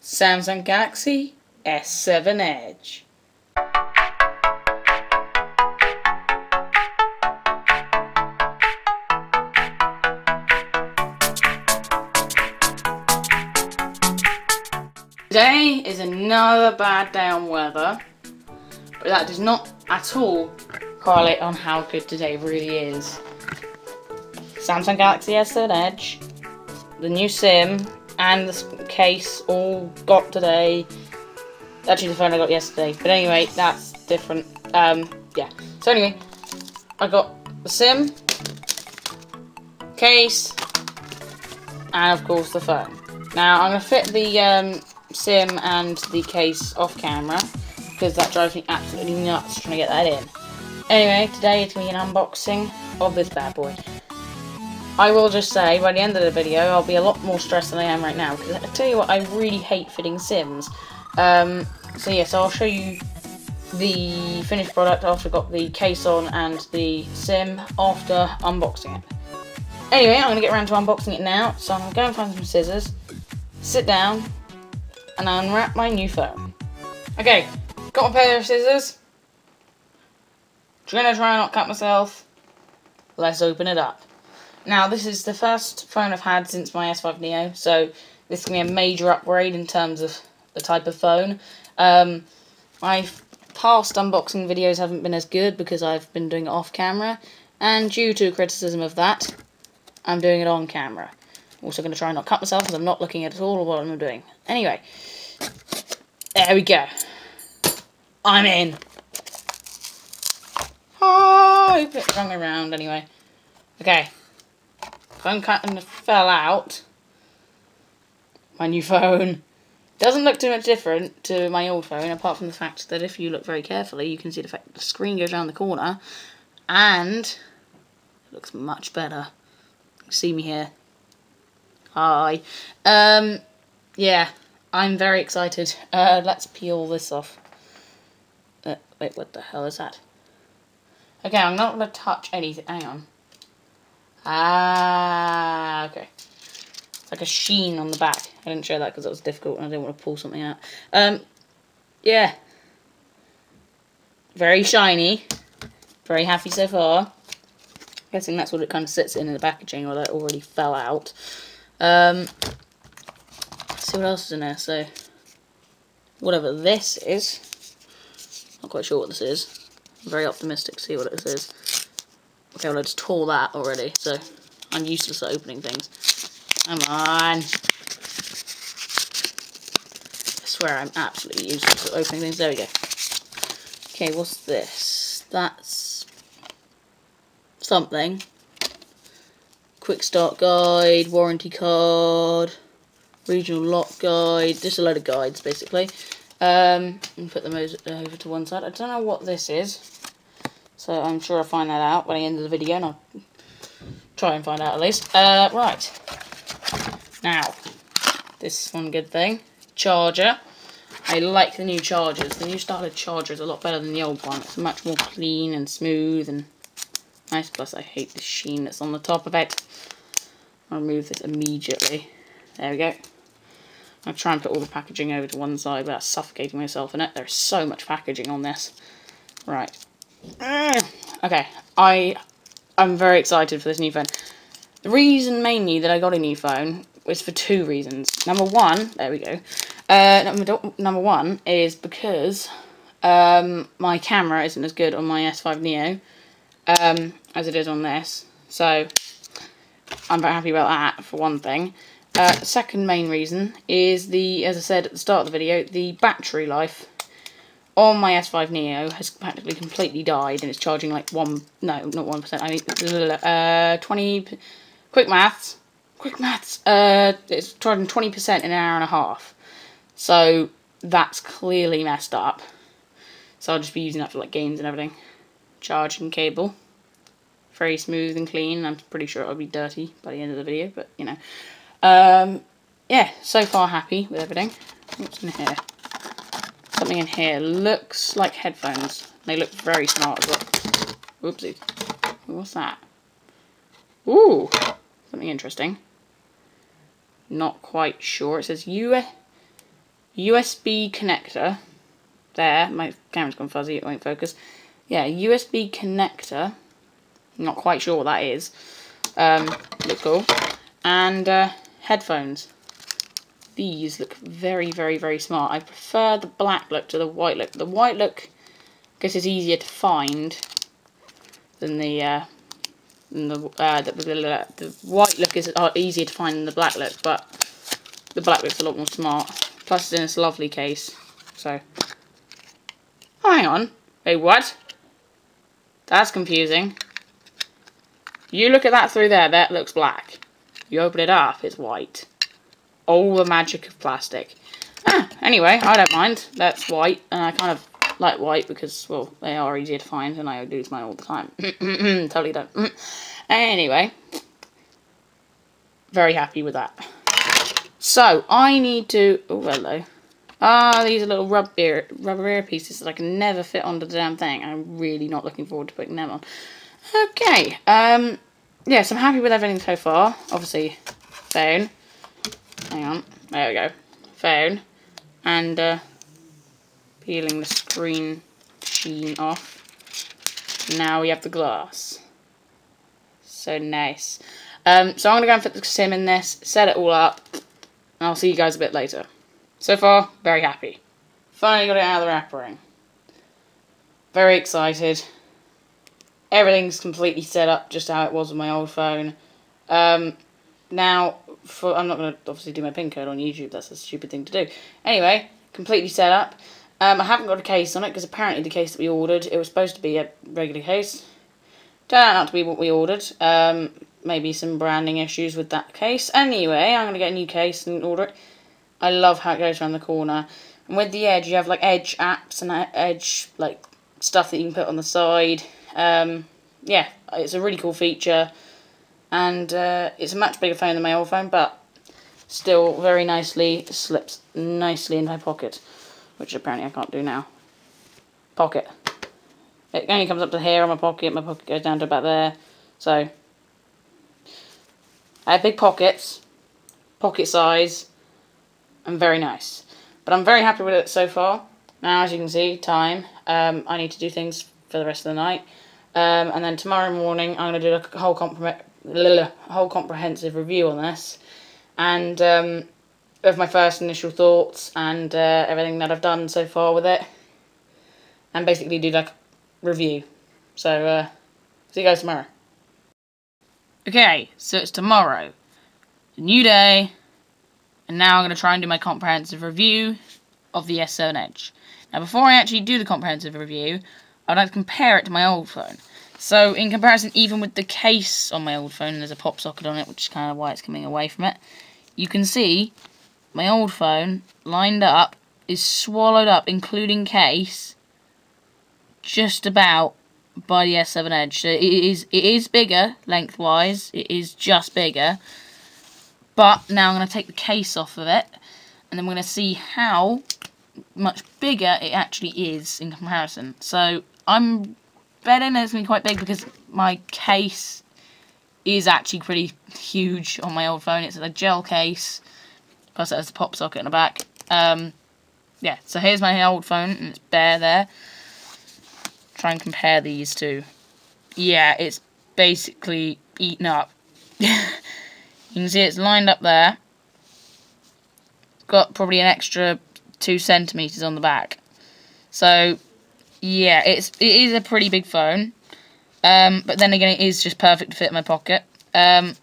Samsung Galaxy S7 Edge. Today is another bad day on weather, but that does not at all correlate on how good today really is. Samsung Galaxy S7 Edge, the new SIM, and the case all got today. Actually, the phone I got yesterday, but anyway, that's different. Yeah. So anyway, I got the SIM, case, and of course the phone. Now I'm gonna fit the SIM and the case off camera because that drives me absolutely nuts trying to get that in. Anyway, today it's going to be an unboxing of this bad boy. I will just say, by the end of the video, I'll be a lot more stressed than I am right now, because I tell you what, I really hate fitting SIMs. So yes, I'll show you the finished product after I've got the case on and the SIM after unboxing it. Anyway, I'm going to get around to unboxing it now, so I'm going to go and find some scissors, sit down, and unwrap my new phone. Okay, got a pair of scissors. Gonna try and not cut myself. Let's open it up. Now, this is the first phone I've had since my S5 Neo, so this is going to be a major upgrade in terms of the type of phone. My past unboxing videos haven't been as good because I've been doing it off camera, and due to criticism of that, I'm doing it on camera. Also going to try and not cut myself because I'm not looking at all what I'm doing. Anyway, there we go. I'm in. Oh, I hope it rung around anyway. Okay. Phone kind of fell out. My new phone doesn't look too much different to my old phone, apart from the fact that if you look very carefully, you can see the fact that the screen goes around the corner, and it looks much better. You can see me here. Hi. Yeah, I'm very excited. Let's peel this off. Wait, what the hell is that? Okay, I'm not going to touch anything. Hang on. Ah, okay. It's like a sheen on the back. I didn't show that because it was difficult and I didn't want to pull something out. Yeah. Very shiny. Very happy so far. Guessing that's what it kind of sits in the packaging, or that already fell out. Let's see what else is in there. So, whatever this is. Not quite sure what this is. I'm very optimistic to see what this is. Okay, well I just tore that already, so I'm useless at opening things. Come on. I swear I'm absolutely useless at opening things. There we go. Okay, what's this? That's something. Quick start guide, warranty card, regional lock guide, just a load of guides basically. And put them over to one side. I don't know what this is, so I'm sure I'll find that out by the end of the video, and I'll try and find out at least. Right. Now, this is one good thing. Charger. I like the new chargers. The new starter charger is a lot better than the old one. It's much more clean and smooth and nice. Plus, I hate the sheen that's on the top of it. I'll remove this immediately. There we go. I'll try and put all the packaging over to one side without suffocating myself in it. There's so much packaging on this. Right. Okay. I'm very excited for this new phone. The reason mainly that I got a new phone was for two reasons. Number one, there we go. Number one is because my camera isn't as good on my S5 Neo as it is on this. So I'm very happy about that, for one thing. Second main reason is as I said at the start of the video, the battery life on my S5 Neo has practically completely died, and it's charging like no, not 1%, I mean 20, quick maths, it's charging 20% in an hour and a half, so that's clearly messed up. So I'll just be using that for like games and everything. Charging cable, very smooth and clean. I'm pretty sure it'll be dirty by the end of the video, but you know. Yeah, so far happy with everything. What's in here? Something in here looks like headphones. They look very smart as well. Oopsie. What's that? Ooh, something interesting. Not quite sure. It says USB connector. There, my camera's gone fuzzy, it won't focus. Yeah, USB connector. Not quite sure what that is. Looks cool. And headphones. These look very, very, very smart. I prefer the black look to the white look. The white look, I guess, is easier to find than the white look is easier to find than the black look, but the black look's a lot more smart. Plus, it's in this lovely case. So, hang on. Wait, what? That's confusing. You look at that through there. That looks black. You open it up, it's white. All the magic of plastic. Anyway, I don't mind. That's white, and I kind of like white because, well, they are easier to find, and I lose mine all the time. Totally don't. Anyway, very happy with that. So, I need to... Oh, hello. These are little rubber ear pieces that I can never fit onto the damn thing. I'm really not looking forward to putting them on. Okay, yes, I'm happy with everything so far. Obviously, phone. Hang on, there we go. Phone. And, peeling the screen sheen off. Now we have the glass. So nice. So I'm going to go and put the sim in this, set it all up, and I'll see you guys a bit later. So far, very happy. Finally got it out of the wrapper ring. Very excited. Everything's completely set up just how it was with my old phone. Now, I'm not going to obviously do my pin code on YouTube, that's a stupid thing to do. Anyway, completely set up. I haven't got a case on it because apparently the case that we ordered, it was supposed to be a regular case. Turned out not to be what we ordered. Maybe some branding issues with that case. Anyway, I'm going to get a new case and order it. I love how it goes around the corner. And with the edge, you have like edge apps and edge like stuff that you can put on the side. Yeah, it's a really cool feature. And it's a much bigger phone than my old phone, but still very nicely slips nicely in my pocket, which apparently I can't do now. Pocket. It only comes up to here on my pocket goes down to about there. So, I have big pockets, pocket size, and very nice. But I'm very happy with it so far. Now, as you can see, time. I need to do things for the rest of the night. And then tomorrow morning, I'm going to do a whole comprehensive review on this. And of my first initial thoughts and everything that I've done so far with it. And basically do like a review. So, see you guys tomorrow. Okay, so it's tomorrow. It's a new day. And now I'm going to try and do my comprehensive review of the S7 Edge. Now, before I actually do the comprehensive review, I'd like to compare it to my old phone. So, in comparison, even with the case on my old phone, there's a pop socket on it, which is kind of why it's coming away from it. You can see my old phone, lined up, is swallowed up, including case, just about by the S7 Edge. So, it is bigger, lengthwise. It is just bigger. But now I'm going to take the case off of it, and then we're going to see how much bigger it actually is in comparison. So I'm betting it's going to be quite big because my case is actually pretty huge on my old phone. It's a gel case, plus it has a pop socket in the back. Yeah, so here's my old phone, and it's bare there. Try and compare these two. Yeah, it's basically eaten up. You can see it's lined up there. Got probably an extra 2 centimeters on the back. So, yeah, it is a pretty big phone. But then again, it is just perfect to fit in my pocket. My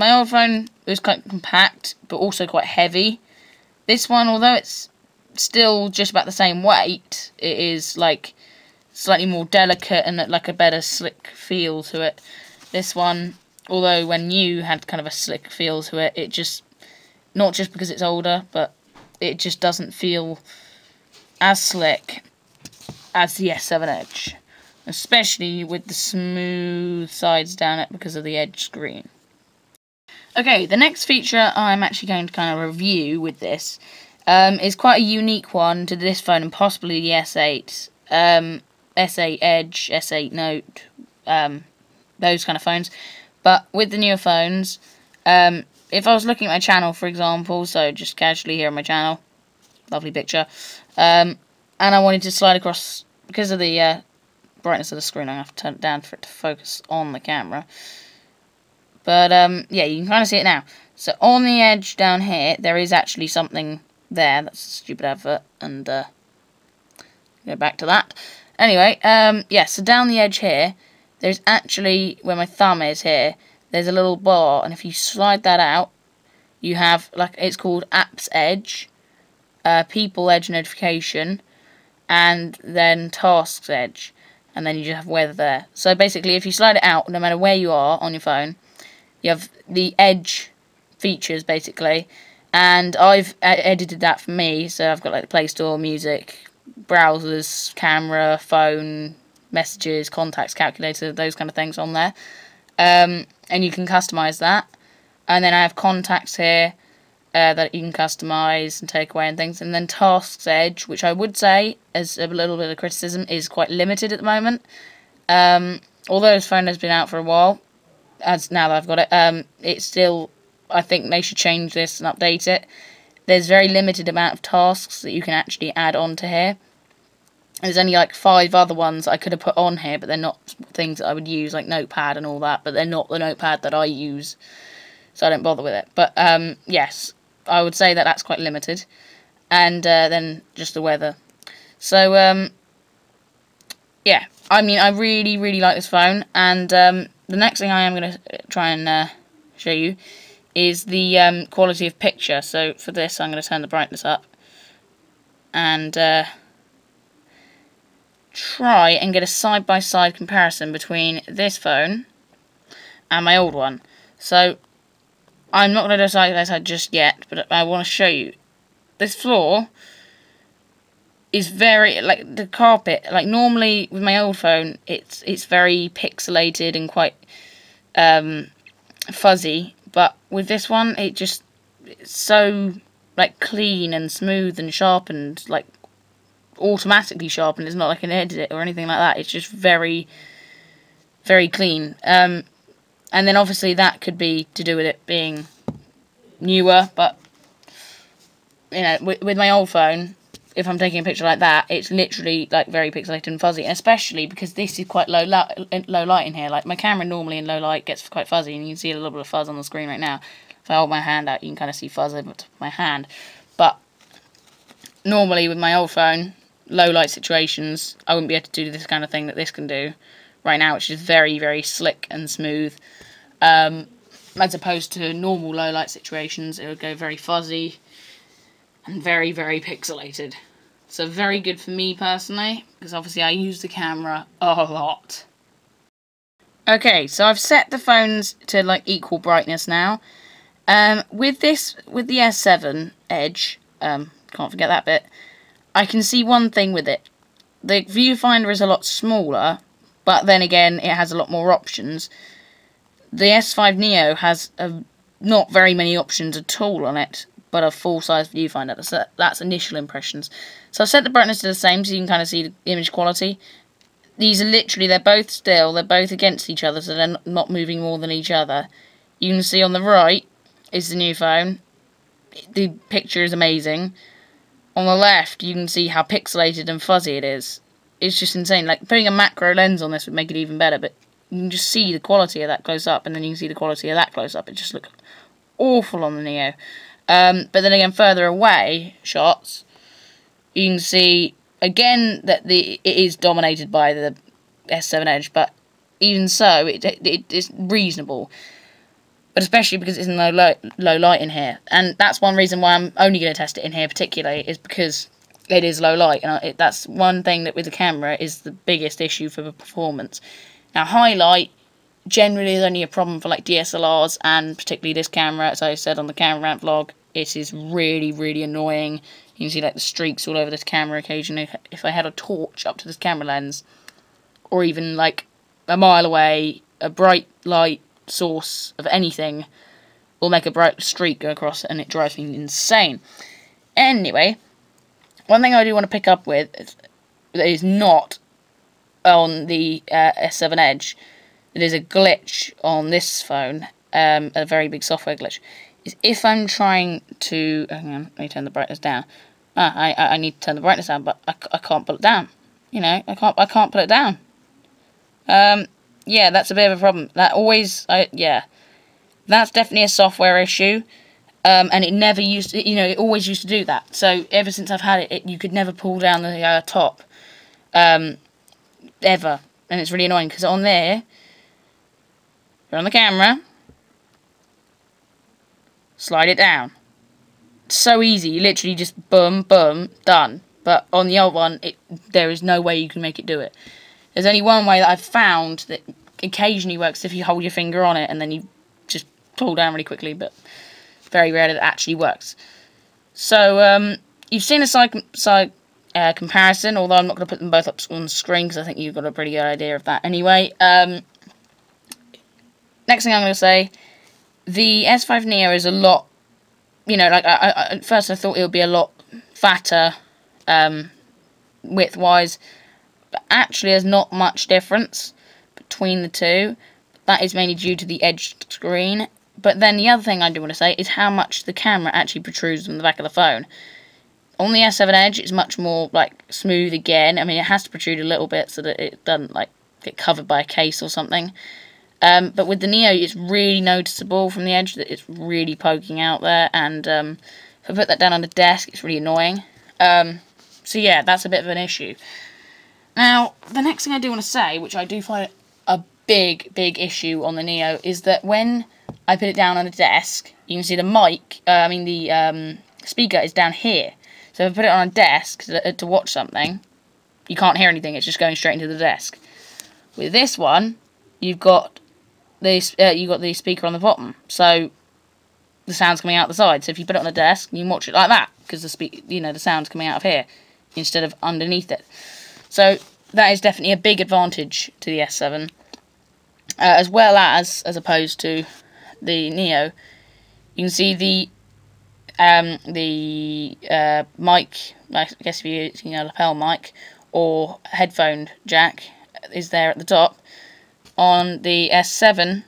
old phone was quite compact, but also quite heavy. This one, although it's still just about the same weight, it is like slightly more delicate and like a better slick feel to it. This one, although when new had kind of a slick feel to it, it just, not just because it's older, but it just doesn't feel as slick as the S7 Edge. Especially with the smooth sides down it because of the Edge screen. Okay, the next feature I'm actually going to kind of review with this is quite a unique one to this phone and possibly the S8. S8 Edge, S8 Note, those kind of phones. But with the newer phones, if I was looking at my channel, for example, so just casually here on my channel, lovely picture. And I wanted to slide across, because of the brightness of the screen, I have to turn it down for it to focus on the camera. But yeah, you can kind of see it now. So on the edge down here, there is actually something there. That's a stupid advert, and go back to that. Anyway, yeah, so down the edge here, there's actually, where my thumb is here, there's a little bar, and if you slide that out, you have, like, it's called Apps Edge, People Edge Notification, and then Tasks Edge, and then you just have weather there. So basically, if you slide it out, no matter where you are on your phone, you have the Edge features, basically, and I've edited that for me, so I've got, like, the Play Store, music, browsers, camera, phone, messages, contacts, calculator, those kind of things on there, and you can customize that. And then I have contacts here that you can customize and take away and things. And then Tasks Edge, which I would say, as a little bit of criticism, is quite limited at the moment. Although this phone has been out for a while, as now that I've got it, it's still, I think they should change this and update it. There's very limited amount of tasks that you can actually add onto here. There's only like 5 other ones I could have put on here, but they're not things that I would use, like Notepad and all that, but they're not the Notepad that I use, so I don't bother with it. But yes, I would say that that's quite limited. And then just the weather. So yeah, I mean, I really, really like this phone. And the next thing I am going to try and show you is the quality of picture. So for this, I'm going to turn the brightness up and try and get a side-by-side comparison between this phone and my old one. So I'm not going to do side-by-side just yet, but I want to show you. This floor is very, like, the carpet, like, normally with my old phone, it's very pixelated and quite fuzzy, but with this one, it's so, like, clean and smooth and sharpened, like, automatically sharpened. It's not like an edit or anything like that. It's just very, very clean. And then obviously that could be to do with it being newer, but you know, with my old phone, if I'm taking a picture like that, it's literally like very pixelated and fuzzy, especially because this is quite low light in here. Like, my camera normally in low light gets quite fuzzy, and you can see a little bit of fuzz on the screen right now. If I hold my hand out, you can kind of see fuzz over my hand. But normally with my old phone, low light situations, I wouldn't be able to do this kind of thing that this can do right now, which is very, very slick and smooth. As opposed to normal low light situations, it would go very fuzzy and very, very pixelated. So very good for me personally, because obviously I use the camera a lot. Okay, so I've set the phones to like equal brightness now. With the S7 Edge, can't forget that bit, I can see one thing with it. The viewfinder is a lot smaller, but then again, it has a lot more options. The S5 Neo has not very many options at all on it, but a full-size viewfinder. So that's initial impressions. So I've set the brightness to the same, so you can kind of see the image quality. These are literally, they're both still, they're both against each other, so they're not moving more than each other. You can see on the right is the new phone. The picture is amazing. On the left, you can see how pixelated and fuzzy it is. It's just insane. Like, putting a macro lens on this would make it even better, but you can just see the quality of that close up, and then you can see the quality of that close up. It just looks awful on the Neo. But then again, further away shots, you can see again that it is dominated by the S7 Edge, but even so, it's reasonable. But especially because it's in low light in here, and that's one reason why I'm only going to test it in here particularly, is because it is low light, and that's one thing that with the camera is the biggest issue for the performance. Now, high light generally is only a problem for like DSLRs, and particularly this camera, as I said on the camera rant vlog, it is really, really annoying. You can see like the streaks all over this camera occasionally. If I had a torch up to this camera lens, or even like a mile away, a bright light source of anything will make a bright streak go across, and it drives me insane. Anyway, one thing I do want to pick up with that is not on the S7 Edge, that is a glitch on this phone, a very big software glitch, is if I'm trying to, hang on, let me turn the brightness down, I need to turn the brightness down, but I can't pull it down. You know, I can't pull it down. Yeah, that's a bit of a problem. That always, yeah, that's definitely a software issue. And it never used to, you know, it always used to do that. So ever since I've had it, you could never pull down the top, ever. And it's really annoying because on there, you're on the camera, slide it down. It's so easy. You literally just boom, boom, done. But on the old one, there is no way you can make it do it. There's only one way that I've found that occasionally works if you hold your finger on it and then you just pull down really quickly, but very rare that it actually works. So, you've seen a side comparison, although I'm not going to put them both up on the screen because I think you've got a pretty good idea of that anyway. Next thing I'm going to say, the S5 Neo is a lot, you know, like, at first I thought it would be a lot fatter, width-wise, but actually there's not much difference between the two. That is mainly due to the edged screen. But then the other thing I do want to say is how much the camera actually protrudes from the back of the phone. On the S7 Edge, it's much more, like, smooth again. I mean, it has to protrude a little bit so that it doesn't, like, get covered by a case or something. But with the Neo, it's really noticeable from the edge that it's really poking out there. And if I put that down on the desk, it's really annoying. So yeah, that's a bit of an issue. Now, the next thing I do want to say, which I do find a big issue on the Neo, is that when I put it down on a desk, you can see the mic, the speaker is down here. So if I put it on a desk to watch something, you can't hear anything, it's just going straight into the desk. With this one, you've got the speaker on the bottom, so the sound's coming out the side. So if you put it on a desk, you can watch it like that, because the sound's coming out of here instead of underneath it. So that is definitely a big advantage to the S7, as well as opposed to the Neo. You can see the mic, I guess if you're using a lapel mic or headphone jack, is there at the top. On the S7,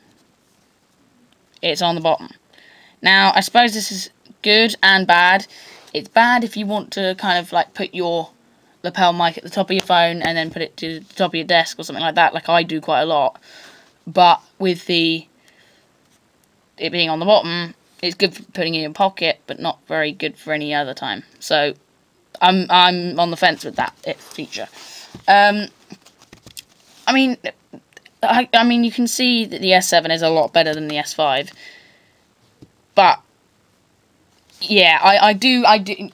it's on the bottom. Now, I suppose this is good and bad. It's bad if you want to kind of like put your lapel mic at the top of your phone and then put it to the top of your desk or something like that, like I do quite a lot. But with it being on the bottom, it's good for putting it in your pocket, but not very good for any other time. So I'm on the fence with that feature. I mean, you can see that the S7 is a lot better than the S5, but yeah, I do,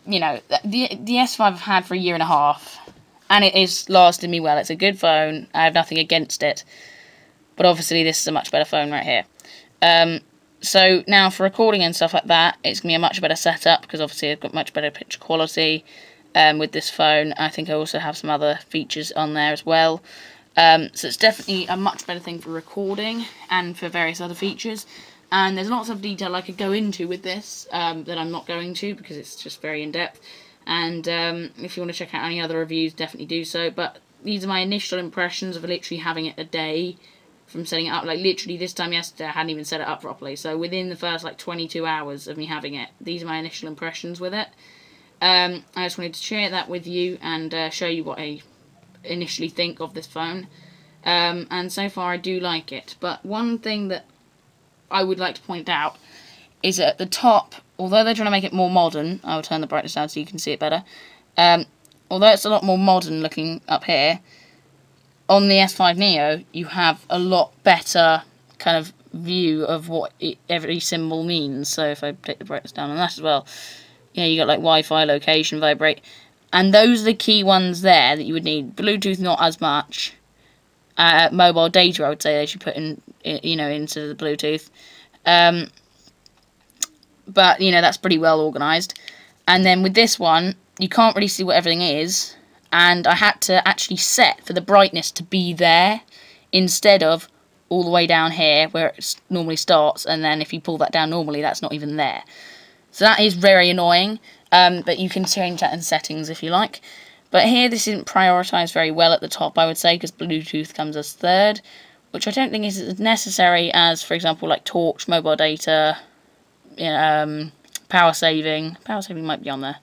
you know, the S5 I've had for 1.5 years, and it is lasted me well. It's a good phone. I have nothing against it, but obviously this is a much better phone right here. So now for recording and stuff like that, it's going to be a much better setup, because obviously I've got much better picture quality with this phone. I think I also have some other features on there as well. So it's definitely a much better thing for recording and for various other features. And there's lots of detail I could go into with this that I'm not going to, because it's just very in-depth. And if you want to check out any other reviews, definitely do so. But these are my initial impressions of literally having it a day from setting it up. Like literally this time yesterday I hadn't even set it up properly. So within the first like 22 hours of me having it, these are my initial impressions with it. I just wanted to share that with you and show you what I initially think of this phone. And so far I do like it. But one thing that I would like to point out is at the top, although they're trying to make it more modern, I'll turn the brightness down so you can see it better. Although it's a lot more modern looking up here, on the S5 Neo, you have a lot better kind of view of what every symbol means. So if I take the brightness down on that as well, you know, you got like Wi-Fi, location, vibrate, and those are the key ones there that you would need. Bluetooth, not as much. Mobile data, I would say they should put in, you know, into the Bluetooth. But you know, that's pretty well organised. And then with this one, you can't really see what everything is. And I had to actually set for the brightness to be there instead of all the way down here where it normally starts, and then if you pull that down normally, that's not even there. So that is very annoying, but you can change that in settings if you like. But here this isn't prioritised very well at the top, I would say, because Bluetooth comes as third, which I don't think is as necessary as, for example, like torch, mobile data, power saving. Power saving might be on there.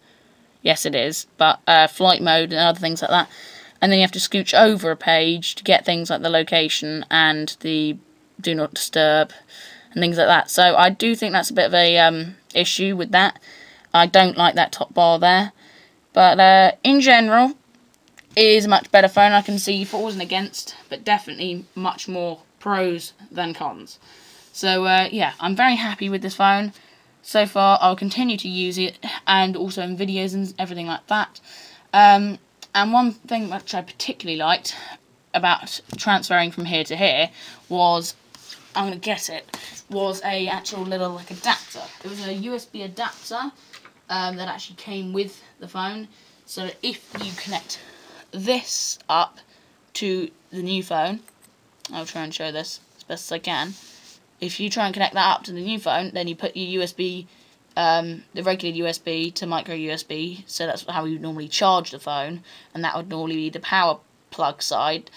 Yes, it is, but flight mode and other things like that. And then you have to scooch over a page to get things like the location and the do not disturb and things like that. So I do think that's a bit of a issue with that. I don't like that top bar there. But in general, it is a much better phone. I can see for and against, but definitely much more pros than cons. So yeah, I'm very happy with this phone. So far, I'll continue to use it, and also in videos and everything like that. And one thing which I particularly liked about transferring from here to here was, I'm going to guess it, was a actual little like adapter. It was a USB adapter that actually came with the phone. So that if you connect this up to the new phone, I'll try and show this as best as I can. If you try and connect that up to the new phone, then you put your USB, the regular USB to micro USB, so that's how you normally charge the phone, and that would normally be the power plug side.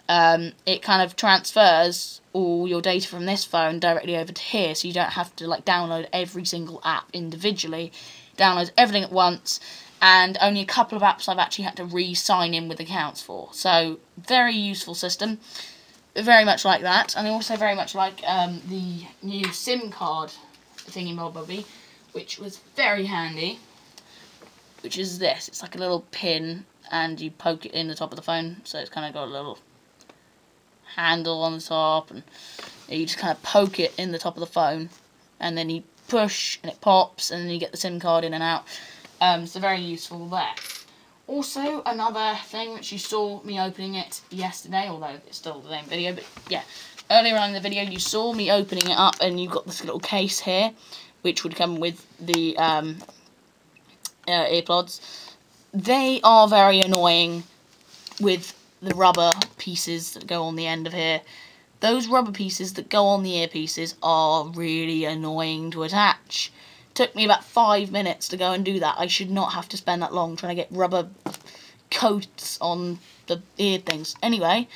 It kind of transfers all your data from this phone directly over to here, so you don't have to like download every single app individually. It downloads everything at once, and only a couple of apps I've actually had to re-sign in with accounts for. So, very useful system. Very much like that, and I also very much like the new SIM card thingy-mobobby, which was very handy, which is this. It's like a little pin, and you poke it in the top of the phone, so it's kind of got a little handle on the top, and you just kind of poke it in the top of the phone, and then you push, and it pops, and then you get the SIM card in and out. So very useful there. Also, another thing which you saw me opening it yesterday, although it's still the same video, but yeah, earlier on in the video you saw me opening it up, and you've got this little case here, which would come with the earplugs. They are very annoying with the rubber pieces that go on the end of here. Those rubber pieces that go on the earpieces are really annoying to attach. Took me about 5 minutes to go and do that. I should not have to spend that long trying to get rubber coats on the ear things. Anyway,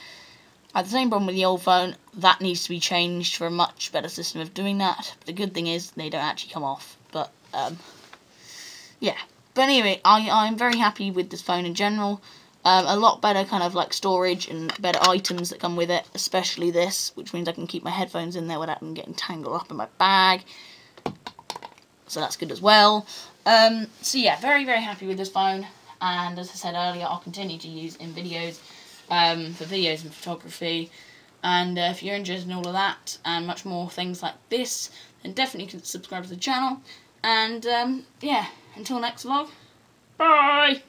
I had the same problem with the old phone. That needs to be changed for a much better system of doing that. But the good thing is they don't actually come off. But yeah. But anyway, I'm very happy with this phone in general. A lot better kind of like storage and better items that come with it, especially this, which means I can keep my headphones in there without them getting tangled up in my bag. So that's good as well. So yeah, very, very happy with this phone. And as I said earlier, I'll continue to use in videos, for videos and photography. And if you're interested in all of that and much more things like this, then definitely subscribe to the channel. And yeah, until next vlog, bye!